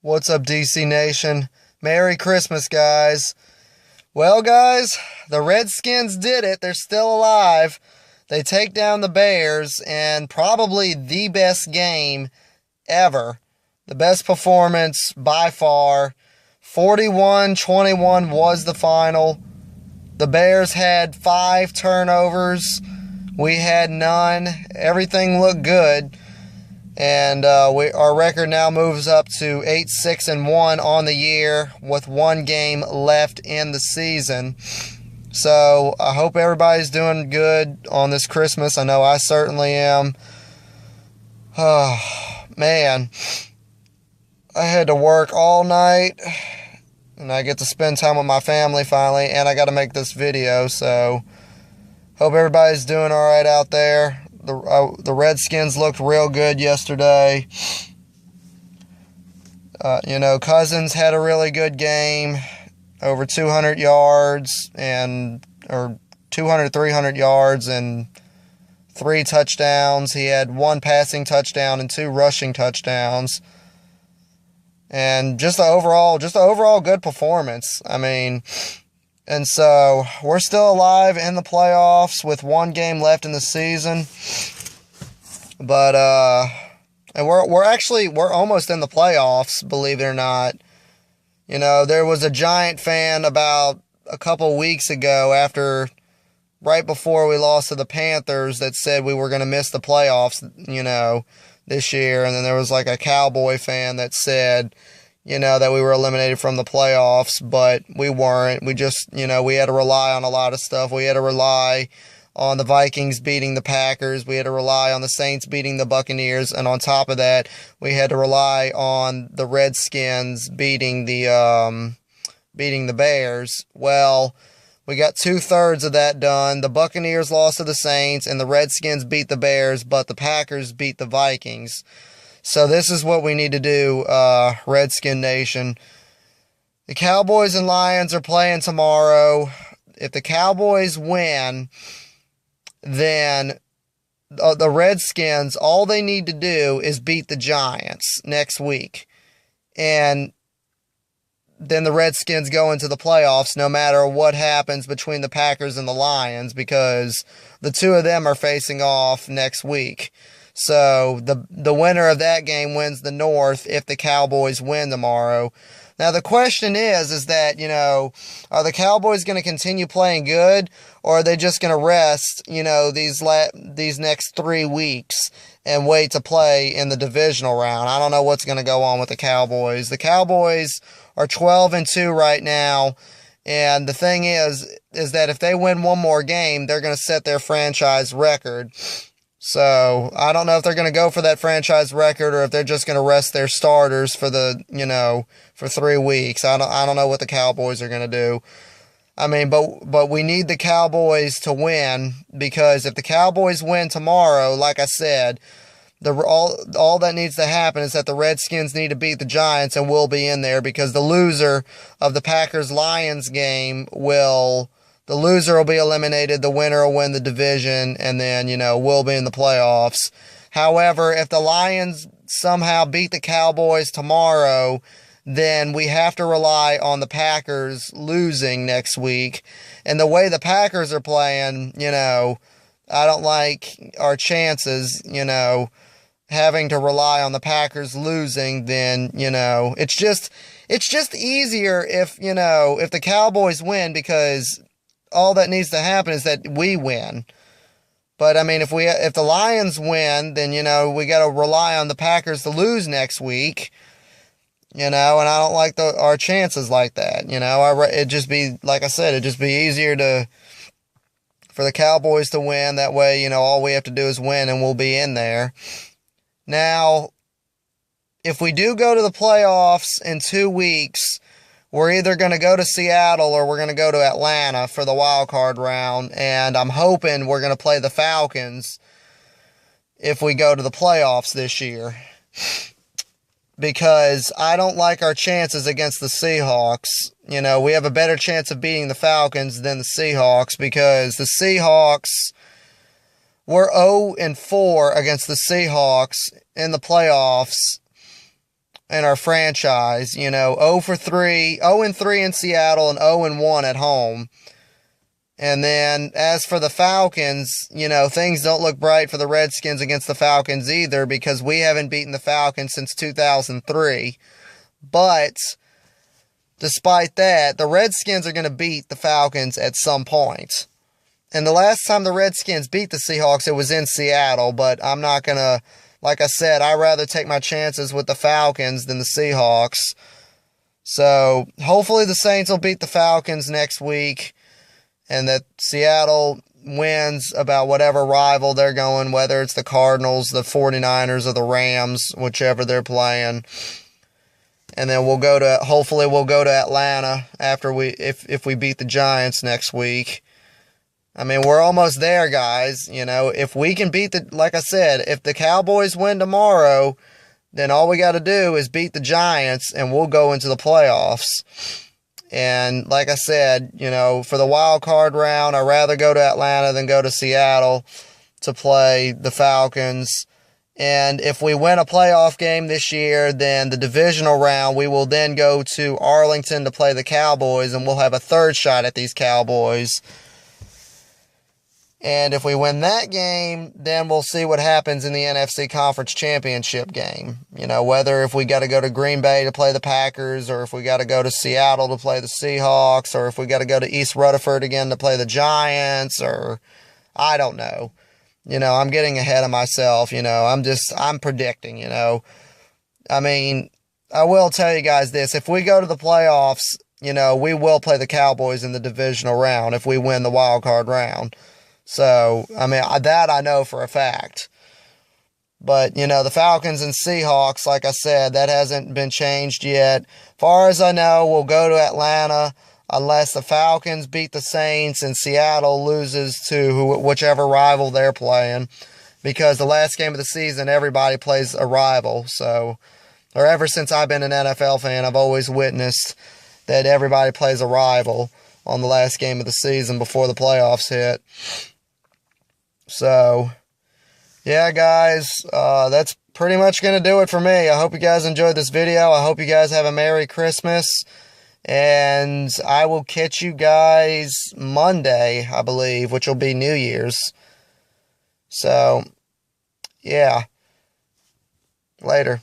What's up, DC Nation? Merry Christmas, guys. Well, guys, the Redskins did it. They're still alive. They take down the Bears, and probably the best game ever. The best performance by far. 41-21 was the final. The Bears had 5 turnovers. We had none. Everything looked good. And our record now moves up to 8-6-1 on the year with 1 game left in the season. So I hope everybody's doing good on this Christmas. I know I certainly am. Oh, man. I had to work all night, and I get to spend time with my family finally, and I got to make this video. So hope everybody's doing all right out there. The Redskins looked real good yesterday. Cousins had a really good game, over 200 yards or 200, 300 yards and 3 touchdowns. He had 1 passing touchdown and 2 rushing touchdowns. And just the overall good performance. And so we're still alive in the playoffs with 1 game left in the season. But and we're almost in the playoffs, believe it or not. There was a Giant fan about a couple weeks ago right before we lost to the Panthers that said we were going to miss the playoffs, this year. And then there was like a Cowboy fan that said, that we were eliminated from the playoffs, but we weren't. We just, we had to rely on a lot of stuff. We had to rely on the Vikings beating the Packers. We had to rely on the Saints beating the Buccaneers. And on top of that, we had to rely on the Redskins beating the Bears. Well, we got 2/3 of that done. The Buccaneers lost to the Saints, and the Redskins beat the Bears, but the Packers beat the Vikings. So this is what we need to do, Redskin Nation. The Cowboys and Lions are playing tomorrow. If the Cowboys win, then the Redskins, all they need to do is beat the Giants next week. And then the Redskins go into the playoffs no matter what happens between the Packers and the Lions, because the 2 of them are facing off next week. So the winner of that game wins the North if the Cowboys win tomorrow. Now the question is that, are the Cowboys going to continue playing good, or are they just going to rest, these next 3 weeks and wait to play in the divisional round? I don't know what's going to go on with the Cowboys. The Cowboys are 12-2 right now. And the thing is that if they win 1 more game, they're going to set their franchise record. So I don't know if they're going to go for that franchise record or if they're just going to rest their starters for for 3 weeks. I don't know what the Cowboys are going to do. But we need the Cowboys to win, because if the Cowboys win tomorrow, like I said, all that needs to happen is that the Redskins need to beat the Giants, and we'll be in there, because the loser of the Packers-Lions game the loser will be eliminated, the winner will win the division, and then, we'll be in the playoffs. However, if the Lions somehow beat the Cowboys tomorrow, then we have to rely on the Packers losing next week. And the way the Packers are playing, I don't like our chances, having to rely on the Packers losing. Then, it's just easier if the Cowboys win, because all that needs to happen is that we win. But if the Lions win, then we got to rely on the Packers to lose next week. And I don't like our chances like that. It'd just be, like I said, it'd just be easier for the Cowboys to win. That way, all we have to do is win and we'll be in there. Now, if we do go to the playoffs in 2 weeks, we're either going to go to Seattle or we're going to go to Atlanta for the wild card round. And I'm hoping we're going to play the Falcons if we go to the playoffs this year, because I don't like our chances against the Seahawks. We have a better chance of beating the Falcons than the Seahawks, because the Seahawks, we're 0-4 against the Seahawks in the playoffs. in our franchise. 0 for 3, 0 and 3 in Seattle and 0 and 1 at home. And then as for the Falcons, things don't look bright for the Redskins against the Falcons either, because we haven't beaten the Falcons since 2003. But despite that, the Redskins are going to beat the Falcons at some point. And the last time the Redskins beat the Seahawks, it was in Seattle, but I'm not going to, like I said, I'd rather take my chances with the Falcons than the Seahawks. So hopefully the Saints will beat the Falcons next week, and that Seattle wins about whatever rival they're going, whether it's the Cardinals, the 49ers, or the Rams, whichever they're playing. And then hopefully we'll go to Atlanta after if we beat the Giants next week. I mean, we're almost there, guys. If we can like I said, if the Cowboys win tomorrow, then all we got to do is beat the Giants and we'll go into the playoffs. And like I said, for the wild card round, I'd rather go to Atlanta than go to Seattle to play the Falcons. And if we win a playoff game this year, then the divisional round, we will then go to Arlington to play the Cowboys, and we'll have a third shot at these Cowboys. And if we win that game, then we'll see what happens in the NFC Conference Championship game. Whether if we got to go to Green Bay to play the Packers, or if we got to go to Seattle to play the Seahawks, or if we got to go to East Rutherford again to play the Giants, or I don't know. I'm getting ahead of myself. I'm predicting, I mean, I will tell you guys this. If we go to the playoffs, we will play the Cowboys in the divisional round if we win the wild card round. So, I mean, that I know for a fact. But, the Falcons and Seahawks, like I said, that hasn't been changed yet. Far as I know, we'll go to Atlanta unless the Falcons beat the Saints and Seattle loses to whichever rival they're playing. Because the last game of the season, everybody plays a rival. So, or ever since I've been an NFL fan, I've always witnessed that everybody plays a rival on the last game of the season before the playoffs hit. So, yeah, guys, that's pretty much going to do it for me. I hope you guys enjoyed this video. I hope you guys have a Merry Christmas. And I will catch you guys Monday, I believe, which will be New Year's. So, yeah. Later.